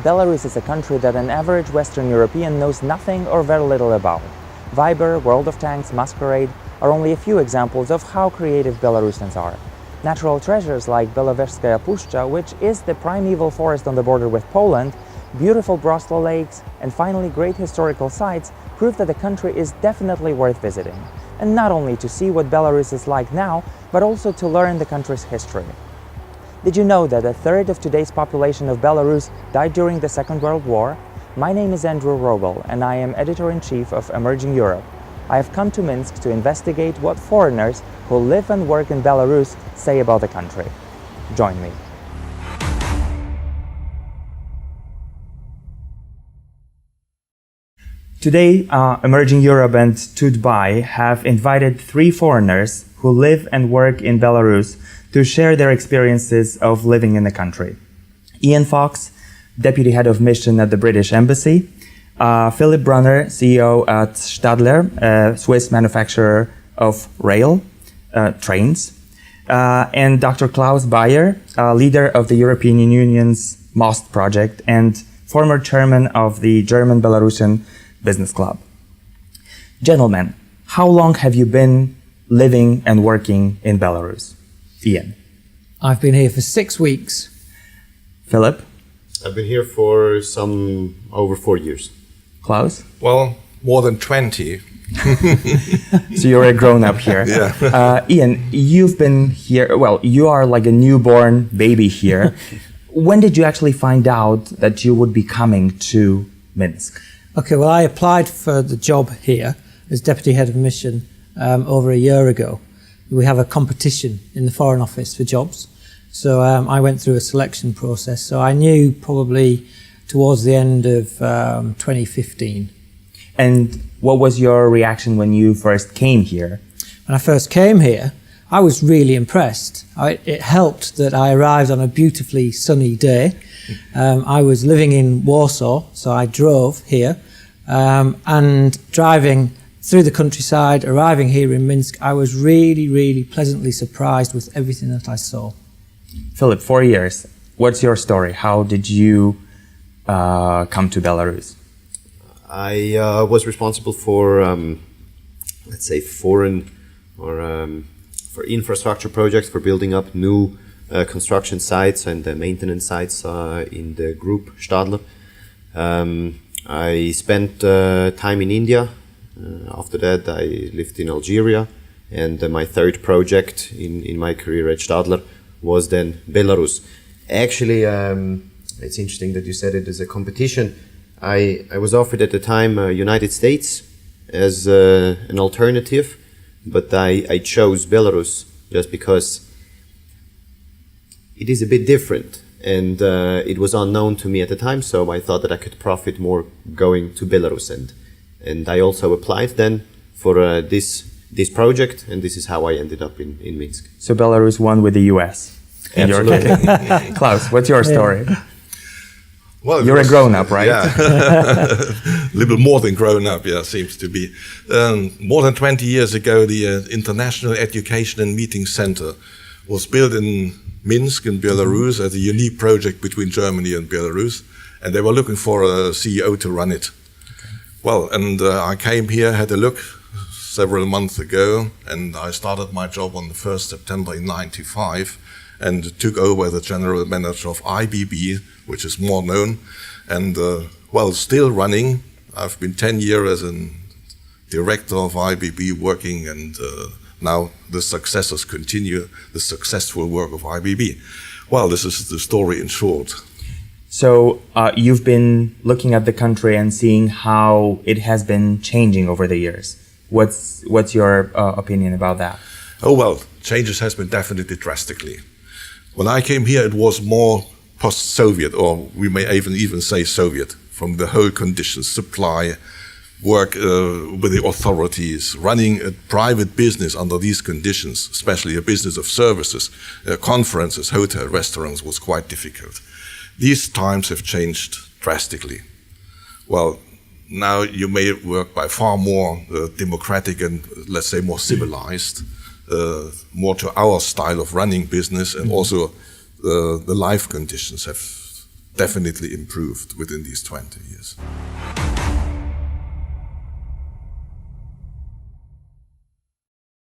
Belarus is a country that an average Western European knows nothing or very little about. Viber, World of Tanks, Masquerade are only a few examples of how creative Belarusians are. Natural treasures like Belowежskaya Puszcza, which is the primeval forest on the border with Poland, beautiful Broslo lakes, and finally great historical sites prove that the country is definitely worth visiting. And not only to see what Belarus is like now, but also to learn the country's history. Did you know that a third of today's population of Belarus died during the Second World War? My name is Andrew Robel, and I am Editor-in-Chief of Emerging Europe. I have come to Minsk to investigate what foreigners who live and work in Belarus say about the country. Join me. Today, Emerging Europe and Tudbai have invited 3 foreigners who live and work in Belarus to share their experiences of living in the country. Ian Fox, Deputy Head of Mission at the British Embassy, Philip Brunner, CEO at Stadler, a Swiss manufacturer of rail trains, and Dr. Klaus Bayer, leader of the European Union's MOST project and former chairman of the German-Belarusian Business Club. Gentlemen, how long have you been living and working in Belarus? Ian. I've been here for 6 weeks. Philip. I've been here for over 4 years. Klaus? Well, more than 20. So you're a grown-up here. Yeah. Ian, you've been here, well, you are like a newborn baby here. When did you actually find out that you would be coming to Minsk? Okay, well, I applied for the job here as Deputy Head of Mission over a year ago. We have a competition in the Foreign Office for jobs. So I went through a selection process. So I knew probably towards the end of 2015. And what was your reaction when you first came here? When I first came here, I was really impressed. It helped that I arrived on a beautifully sunny day. I was living in Warsaw, so I drove here. And driving through the countryside, arriving here in Minsk, I was really, really pleasantly surprised with everything that I saw. Philip, 4 years. What's your story? How did you come to Belarus? I was responsible for, let's say, foreign or for infrastructure projects, for building up new construction sites and maintenance sites in the group Stadler. I spent time in India. After that, I lived in Algeria. And my third project in my career at Stadler was then Belarus. Actually, it's interesting that you said it as a competition. I was offered at the time United States as an alternative, but I chose Belarus just because it is a bit different, and it was unknown to me at the time, so I thought that I could profit more going to Belarus, and I also applied then for this project, and this is how I ended up in Minsk. So Belarus won with the US. Absolutely. Klaus, what's your story? Well, You're a grown-up, right? Yeah, a little more than grown-up, yeah, seems to be. More than 20 years ago, the International Education and Meeting Center was built in Minsk in Belarus as a unique project between Germany and Belarus, and they were looking for a CEO to run it. Okay. Well, and I came here, had a look several months ago, and I started my job on the 1st September in '95, and took over as the general manager of IBB, which is more known, and still running. I've been 10 years as a director of IBB working, and now the successors continue the successful work of IBB. Well, this is the story in short. So you've been looking at the country and seeing how it has been changing over the years. What's your opinion about that? Oh, well, changes has been definitely drastically. When I came here, it was more post-Soviet, or we may even say Soviet, from the whole conditions, supply, work with the authorities, running a private business under these conditions, especially a business of services, conferences, hotel, restaurants, was quite difficult. These times have changed drastically. Well, now you may work by far more democratic and, let's say, more civilized, more to our style of running business, and also the life conditions have definitely improved within these 20 years.